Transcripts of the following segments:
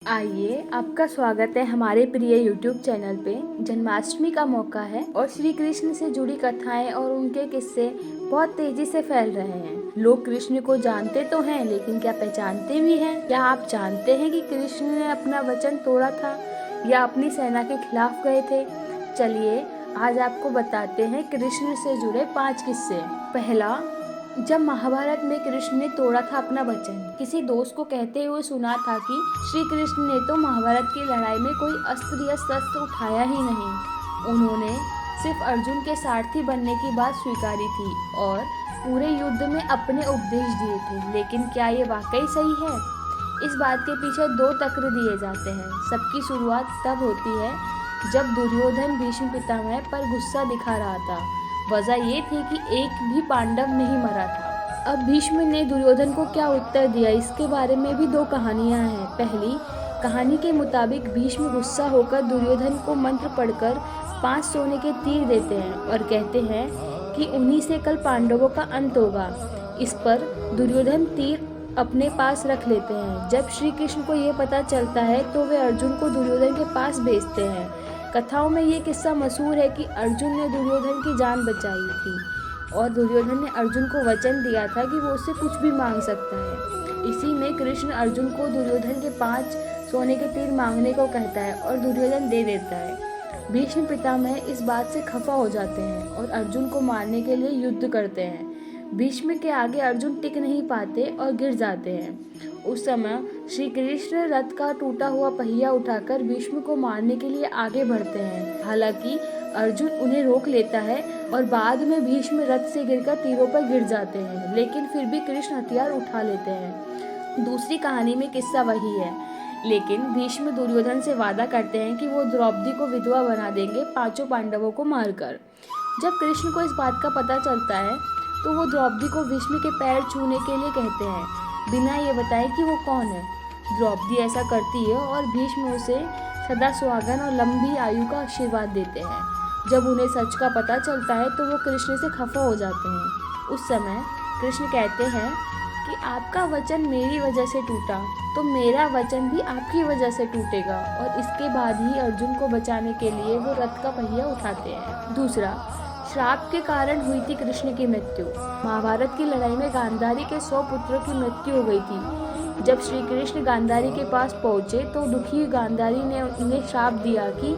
आइए, आपका स्वागत है हमारे प्रिय YouTube चैनल पे। जन्माष्टमी का मौका है और श्री कृष्ण से जुड़ी कथाएं और उनके किस्से बहुत तेजी से फैल रहे हैं। लोग कृष्ण को जानते तो हैं, लेकिन क्या पहचानते भी हैं? क्या आप जानते हैं कि कृष्ण ने अपना वचन तोड़ा था या अपनी सेना के खिलाफ गए थे? चलिए, आज आपको बताते हैं कृष्ण से जुड़े 5 किस्से। पहला, जब महाभारत में कृष्ण ने तोड़ा था अपना वचन। किसी दोस्त को कहते हुए सुना था कि श्री कृष्ण ने तो महाभारत की लड़ाई में कोई अस्त्र या शस्त्र उठाया ही नहीं। उन्होंने सिर्फ अर्जुन के सारथी बनने की बात स्वीकारी थी और पूरे युद्ध में अपने उपदेश दिए थे। लेकिन क्या ये वाकई सही है? इस बात के पीछे 2 तर्क दिए जाते हैं। सबकी शुरुआत तब होती है जब दुर्योधन भीष्म पितामह पर गुस्सा दिखा रहा था। वजह ये थी कि एक भी पांडव नहीं मरा था। अब भीष्म ने दुर्योधन को क्या उत्तर दिया, इसके बारे में भी 2 कहानियां हैं। पहली कहानी के मुताबिक भीष्म गुस्सा होकर दुर्योधन को मंत्र पढ़कर 5 सोने के तीर देते हैं और कहते हैं कि उन्हीं से कल पांडवों का अंत होगा। इस पर दुर्योधन तीर अपने पास रख लेते हैं। जब श्री कृष्ण को ये पता चलता है तो वे अर्जुन को दुर्योधन के पास भेजते हैं। कथाओं में ये किस्सा मशहूर है कि अर्जुन ने दुर्योधन की जान बचाई थी और दुर्योधन ने अर्जुन को वचन दिया था कि वो उससे कुछ भी मांग सकता है। इसी में कृष्ण अर्जुन को दुर्योधन के 5 सोने के तीर मांगने को कहता है और दुर्योधन दे देता है। भीष्म पितामह इस बात से खफा हो जाते हैं और अर्जुन को मारने के लिए युद्ध करते हैं। भीष्म के आगे अर्जुन टिक नहीं पाते और गिर जाते हैं। उस समय श्री कृष्ण रथ का टूटा हुआ पहिया उठाकर भीष्म को मारने के लिए आगे बढ़ते हैं। हालांकि अर्जुन उन्हें रोक लेता है और बाद में भीष्म रथ से गिरकर तीरों पर गिर जाते हैं, लेकिन फिर भी कृष्ण हथियार उठा लेते हैं। दूसरी कहानी में किस्सा वही है, लेकिन भीष्म दुर्योधन से वादा करते हैं कि वो द्रौपदी को विधवा बना देंगे 5 पांडवों को मारकर। जब कृष्ण को इस बात का पता चलता है तो वो द्रौपदी को भीष्म के पैर छूने के लिए कहते हैं, बिना ये बताए कि वो कौन है। द्रौपदी ऐसा करती है और भीष्म उसे सदा सुहागन और लंबी आयु का आशीर्वाद देते हैं। जब उन्हें सच का पता चलता है तो वो कृष्ण से खफा हो जाते हैं। उस समय कृष्ण कहते हैं कि आपका वचन मेरी वजह से टूटा तो मेरा वचन भी आपकी वजह से टूटेगा, और इसके बाद ही अर्जुन को बचाने के लिए वो रथ का पहिया उठाते हैं। दूसरा, श्राप के कारण हुई थी कृष्ण की मृत्यु। महाभारत की लड़ाई में गांधारी के 100 पुत्रों की मृत्यु हो गई थी। जब श्री कृष्ण गांधारी के पास पहुंचे तो दुखी गांधारी ने उन्हें श्राप दिया कि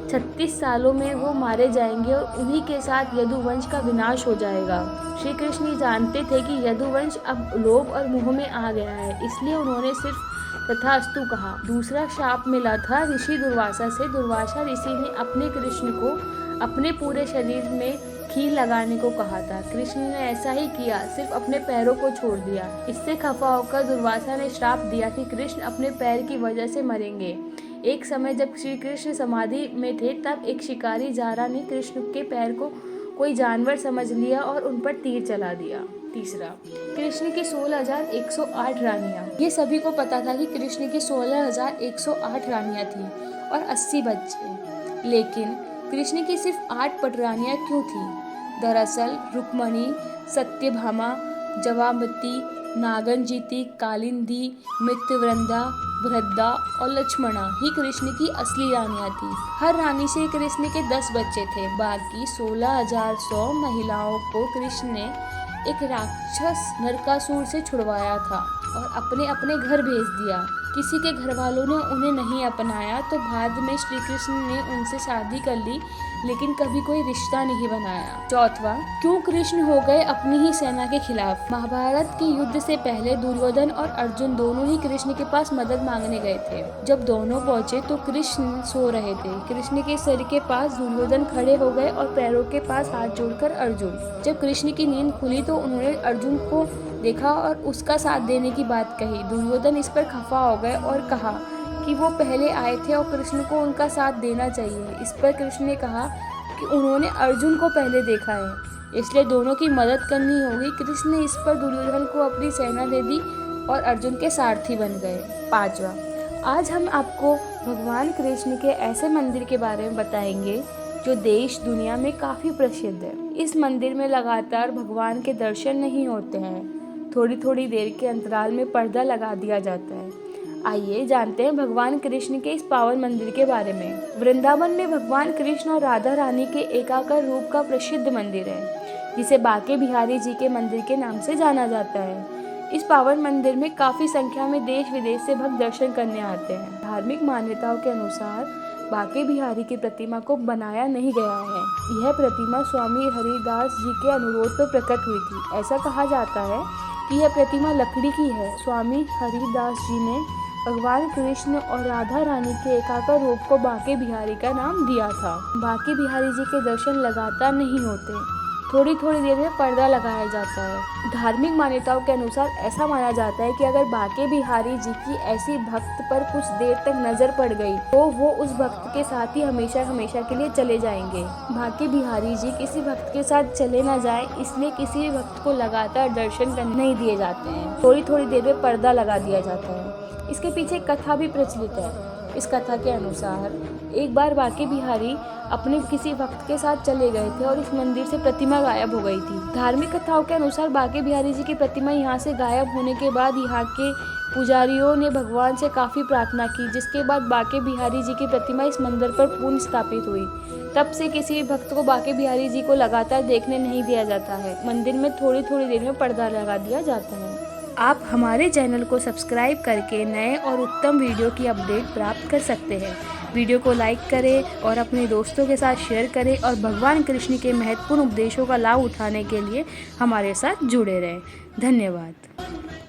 36 सालों में वो मारे जाएंगे और उन्हीं के साथ यदुवंश का विनाश हो जाएगा। श्री कृष्ण जानते थे कि यदुवंश अब लोभ और मोह में आ गया है, इसलिए उन्होंने सिर्फ तथास्तु कहा। दूसरा श्राप मिला था ऋषि दुर्वासा से। दुर्वासा ऋषि ने अपने कृष्ण को अपने पूरे शरीर में खील लगाने को कहा था। कृष्ण ने ऐसा ही किया, सिर्फ अपने पैरों को छोड़ दिया। इससे खफा होकर दुर्वासा ने श्राप दिया कि कृष्ण अपने पैर की वजह से मरेंगे। एक समय जब श्री कृष्ण समाधि में थे तब एक शिकारी जारा ने कृष्ण के पैर को कोई जानवर समझ लिया और उन पर तीर चला दिया। तीसरा, कृष्ण की 16,108 रानियां। ये सभी को पता था कि कृष्ण की 16,108 रानियां थी और 80 बच्चे, लेकिन कृष्ण की सिर्फ 8 पटरानियां क्यों थी? दरअसल रुक्मणी, सत्यभामा, जवामती, नागनजीती, कालिंदी, मृत्यवृंदा, वृद्धा और लक्ष्मणा ही कृष्ण की असली रानियां थी। हर रानी से कृष्ण के 10 बच्चे थे। बाकी 16,100 महिलाओं को कृष्ण ने एक राक्षस नरकासुर से छुड़वाया था और अपने अपने घर भेज दिया। किसी के घर वालों ने उन्हें नहीं अपनाया तो बाद में श्री कृष्ण ने उनसे शादी कर ली, लेकिन कभी कोई रिश्ता नहीं बनाया। चौथा, क्यों कृष्ण हो गए अपनी ही सेना के खिलाफ? महाभारत के युद्ध से पहले दुर्योधन और अर्जुन दोनों ही कृष्ण के पास मदद मांगने गए थे। जब दोनों पहुंचे तो कृष्ण सो रहे थे। कृष्ण के सिर के पास दुर्योधन खड़े हो गए और पैरों के पास हाथ जोड़कर अर्जुन। जब कृष्ण की नींद खुली तो उन्होंने अर्जुन को देखा और उसका साथ देने की बात कही। दुर्योधन इस पर खफा हो गए और कहा कि वो पहले आए थे और कृष्ण को उनका साथ देना चाहिए। इस पर कृष्ण ने कहा कि उन्होंने अर्जुन को पहले देखा है, इसलिए दोनों की मदद करनी होगी। कृष्ण ने इस पर दुर्योधन को अपनी सेना दे दी और अर्जुन के सारथी बन गए। पांचवा, आज हम आपको भगवान कृष्ण के ऐसे मंदिर के बारे में बताएंगे जो देश दुनिया में काफ़ी प्रसिद्ध है। इस मंदिर में लगातार भगवान के दर्शन नहीं होते हैं। थोड़ी थोड़ी देर के अंतराल में पर्दा लगा दिया जाता है। आइए जानते हैं भगवान कृष्ण के इस पावन मंदिर के बारे में। वृंदावन में भगवान कृष्ण और राधा रानी के एकाकार रूप का प्रसिद्ध मंदिर है, जिसे बांके बिहारी जी के मंदिर के नाम से जाना जाता है। इस पावन मंदिर में काफी संख्या में देश विदेश से भक्त दर्शन करने आते हैं। धार्मिक मान्यताओं के अनुसार बांके बिहारी की प्रतिमा को बनाया नहीं गया है। यह प्रतिमा स्वामी हरिदास जी के अनुरोध पर प्रकट हुई थी। ऐसा कहा जाता है कि यह प्रतिमा लकड़ी की है। स्वामी हरिदास जी ने भगवान कृष्ण और राधा रानी के एकाकार रूप को बांके बिहारी का नाम दिया था। बांके बिहारी जी के दर्शन लगातार नहीं होते, थोड़ी थोड़ी देर में पर्दा लगाया जाता है। धार्मिक मान्यताओं के अनुसार ऐसा माना जाता है कि अगर बांके बिहारी जी की ऐसी भक्त पर कुछ देर तक नजर पड़ गई तो वो उस भक्त के साथ ही हमेशा हमेशा के लिए चले जाएंगे। बांके बिहारी जी किसी भक्त के साथ चले ना जाए, इसलिए किसी भी भक्त को लगातार दर्शन करने नहीं दिए जाते हैं। थोड़ी थोड़ी देर में पर्दा लगा दिया जाता है। इसके पीछे कथा भी प्रचलित है। इस कथा के अनुसार एक बार बांके बिहारी अपने किसी भक्त के साथ चले गए थे और इस मंदिर से प्रतिमा गायब हो गई थी। धार्मिक कथाओं के अनुसार बांके बिहारी जी की प्रतिमा यहाँ से गायब होने के बाद यहाँ के पुजारियों ने भगवान से काफ़ी प्रार्थना की, जिसके बाद बांके बिहारी जी की प्रतिमा इस मंदिर पर पुनः स्थापित हुई। तब से किसी भी भक्त को बांके बिहारी जी को लगातार देखने नहीं दिया जाता है। मंदिर में थोड़ी थोड़ी देर में पर्दा लगा दिया जाता है। आप हमारे चैनल को सब्सक्राइब करके नए और उत्तम वीडियो की अपडेट प्राप्त कर सकते हैं। वीडियो को लाइक करें और अपने दोस्तों के साथ शेयर करें और भगवान कृष्ण के महत्वपूर्ण उपदेशों का लाभ उठाने के लिए हमारे साथ जुड़े रहें। धन्यवाद।